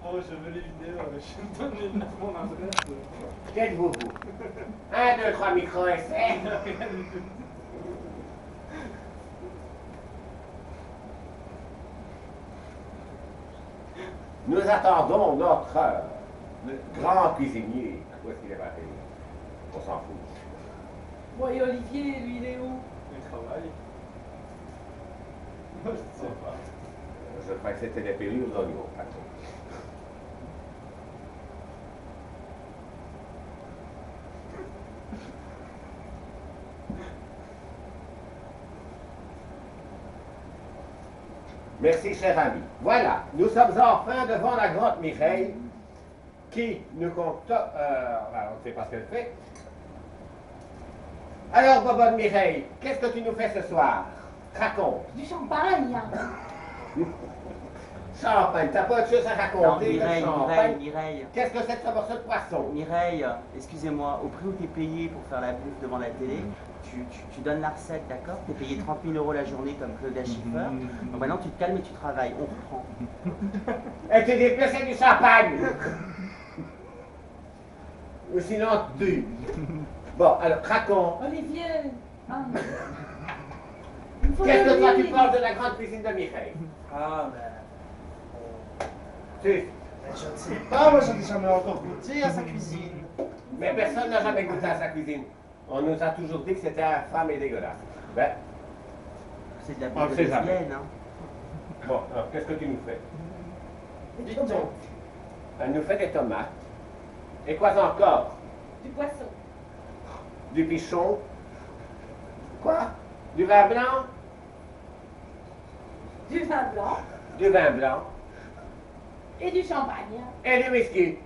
Oh, je veux les vidéos, je me donne mon adresse. Qu'êtes-vous, vous? 1, 2, 3, micro, essai. Nous attendons notre grand cuisinier. Où est-ce qu'il est passé? On s'en fout. Bon, et Olivier, lui, il est où? Il travaille. Moi, je sais pas. Je crois que c'était des pelures d'oignons, par contre. Merci, cher ami. Voilà, nous sommes enfin devant la grotte Mireille, qui nous compte... on ne sait pas ce qu'elle fait. Alors, Bobonne Mireille, qu'est-ce que tu nous fais ce soir? Raconte. Du champagne. Champagne, t'as pas de choses à Non, raconter? Mireille, champagne. Mireille. Qu'est-ce que c'est que ce morceau de poisson? Mireille, excusez-moi, au prix où tu es payé pour faire la bouffe devant la télé, tu donnes la recette, d'accord? Tu es payé 30 000 € la journée comme Claude Schiffer. Donc maintenant tu te calmes et tu travailles, on reprend. Et tu dis que c'est du champagne! Ou sinon, tu. Bon, alors, raconte. Olivier. Ah. Qu'est-ce que toi tu penses de la grande cuisine de Mireille? Ah, Tu. je ne sais pas, moi, je n'ai jamais encore goûté à sa cuisine. Mais personne n'a jamais goûté à sa cuisine. On nous a toujours dit que c'était infâme et dégueulasse. Ben, C'est de la On le bouffe sait jamais. lesbienne, hein. bon, alors, qu'est-ce que tu nous fais? Dites donc. Elle nous fait des tomates. Et quoi encore? Du poisson. Du pichon. Quoi? Du vin blanc? Du vin blanc. Du vin blanc. Et du champagne. Et du whisky.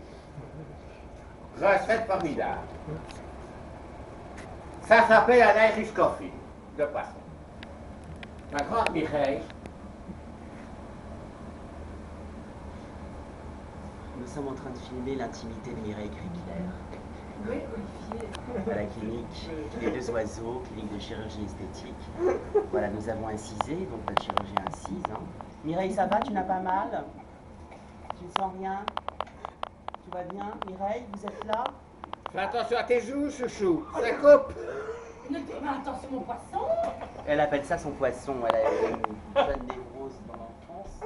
Recette formidable. Ça s'appelle un Irish coffee de poisson. La grande Mireille. Nous sommes en train de filmer l'intimité de Mireille Crickler Oui, Olivier. à la clinique Les Deux Oiseaux, clinique de chirurgie esthétique. Voilà, nous avons incisé, donc notre chirurgien incise. Hein. Mireille, ça va? Tu n'as pas mal? Tu ne sens rien? Tu vas bien? Mireille, vous êtes là? Fais attention à tes joues, chouchou. Ça coupe. Ne fais pas attention mon poisson. Elle appelle ça son poisson. Elle a eu une jeune névrose dans l'enfance.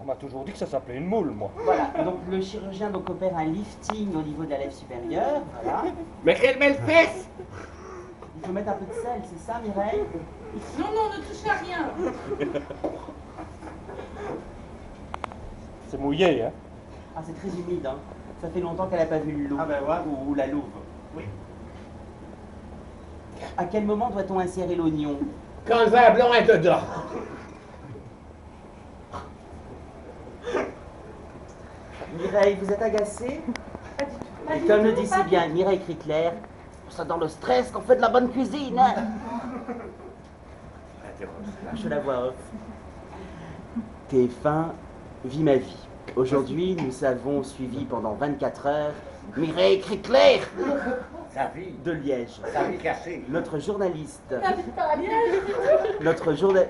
On m'a toujours dit que ça s'appelait une moule, moi. Voilà, donc le chirurgien donc, opère un lifting au niveau de la lèvre supérieure. Voilà. Mais quelle belle fesse! Il faut mettre un peu de sel, c'est ça, Mireille? Non, non, ne touche à rien. C'est mouillé, hein. Ah, c'est très humide, hein. Ça fait longtemps qu'elle n'a pas vu le loup. Ah ben ouais. Ou la louve. Oui. À quel moment doit-on insérer l'oignon? Quand le vin blanc est dedans. Mireille, vous êtes agacée? Pas du tout. Pas Et du comme le tout, dit pas si du bien Mireille Crickler, c'est dans le stress qu'on fait de la bonne cuisine, hein. Je la vois off. TF1 vit ma vie. Aujourd'hui, nous avons suivi pendant 24 heures Mireille Crickler Sa vie. de Liège. Sa vie cachée. Notre journaliste. T'habites pas à Liège. Notre journal...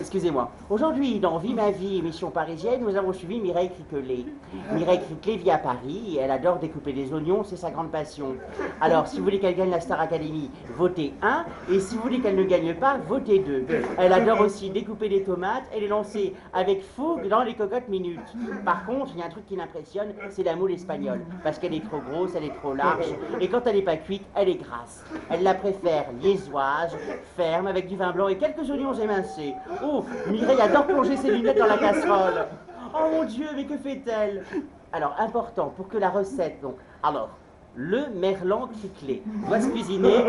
Excusez-moi. Aujourd'hui, dans Vie ma vie, émission parisienne, nous avons suivi Mireille Crickler. Mireille Crickler vit à Paris et elle adore découper des oignons, c'est sa grande passion. Alors, si vous voulez qu'elle gagne la Star Academy, votez 1. Et si vous voulez qu'elle ne gagne pas, votez 2. Elle adore aussi découper des tomates et les lancer avec fougue dans les cocottes minutes. Par contre, il y a un truc qui l'impressionne, c'est la moule espagnole. Parce qu'elle est trop grosse, elle est trop large. Et quand elle n'est pas cuite, elle est grasse. Elle la préfère liégeoise, ferme, avec du vin blanc et quelques oignons émincés. Oh, Mireille adore plonger ses lunettes dans la casserole. Oh mon Dieu, mais que fait-elle? Alors, important, pour que la recette, donc... Alors, le merlan Crickler doit se cuisiner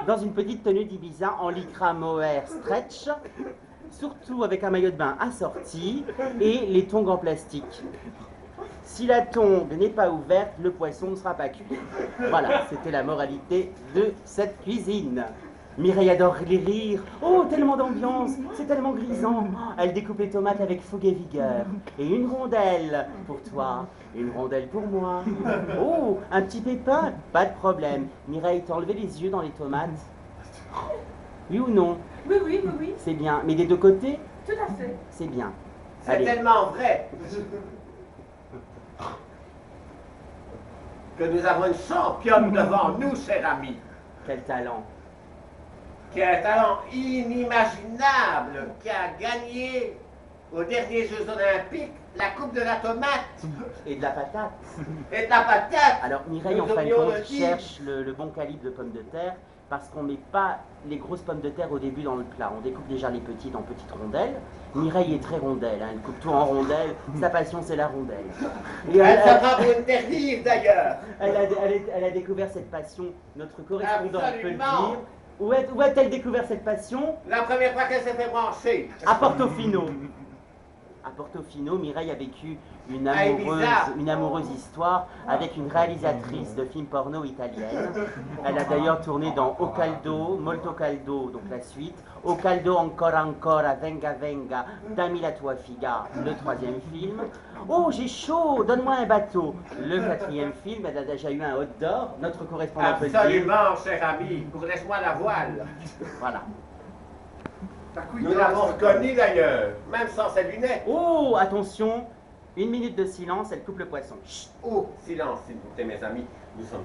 dans une petite tenue d'Ibiza en lycra mohair stretch, surtout avec un maillot de bain assorti et les tongs en plastique. Si la tongue n'est pas ouverte, le poisson ne sera pas cuit. Voilà, c'était la moralité de cette cuisine. Mireille adore les rires. Oh, tellement d'ambiance, c'est tellement grisant. Elle découpe les tomates avec fougue et vigueur. Et une rondelle pour toi, une rondelle pour moi. Oh, un petit pépin, pas de problème. Mireille, t'as enlevé les yeux dans les tomates? Oui ou non? Oui, oui, oui, oui. C'est bien. Mais des deux côtés? Tout à fait. C'est bien. C'est Allez. tellement vrai que nous avons une championne devant nous, cher ami, Quel talent. qui a un talent inimaginable, qui a gagné aux derniers Jeux Olympiques la Coupe de la tomate Et de la patate. et de la patate. Alors Mireille, en Nous fin de aurions compte, le titre. cherche le bon calibre de pommes de terre parce qu'on ne met pas les grosses pommes de terre au début dans le plat. On découpe déjà les petites en petites rondelles. Mireille est très rondelle, hein, elle coupe tout en rondelles. Sa passion, c'est la rondelle. Et Elle se prend pour une terrible d'ailleurs. elle a découvert cette passion, notre correspondant peut le Absolument. dire. Où a-t-elle découvert cette passion? La première fois qu'elle s'est fait brancher. À Portofino. À Portofino, Mireille a vécu une amoureuse histoire avec une réalisatrice de films porno italienne. Elle a d'ailleurs tourné dans O Caldo, Molto Caldo, donc la suite, O Caldo Ancora Ancora, Venga Venga, Dammi la tua figa, le troisième film. Oh, j'ai chaud, donne-moi un bateau. Le quatrième film, elle a déjà eu un hot d'or, notre correspondant peut le dire. Absolument, cher ami, pour laisse-moi la voile. Voilà. Nous l'avons reconnue d'ailleurs, même sans ses lunettes. Oh, attention, une minute de silence, elle coupe le poisson. Chut. Oh, silence, s'il vous plaît, mes amis. Nous sommes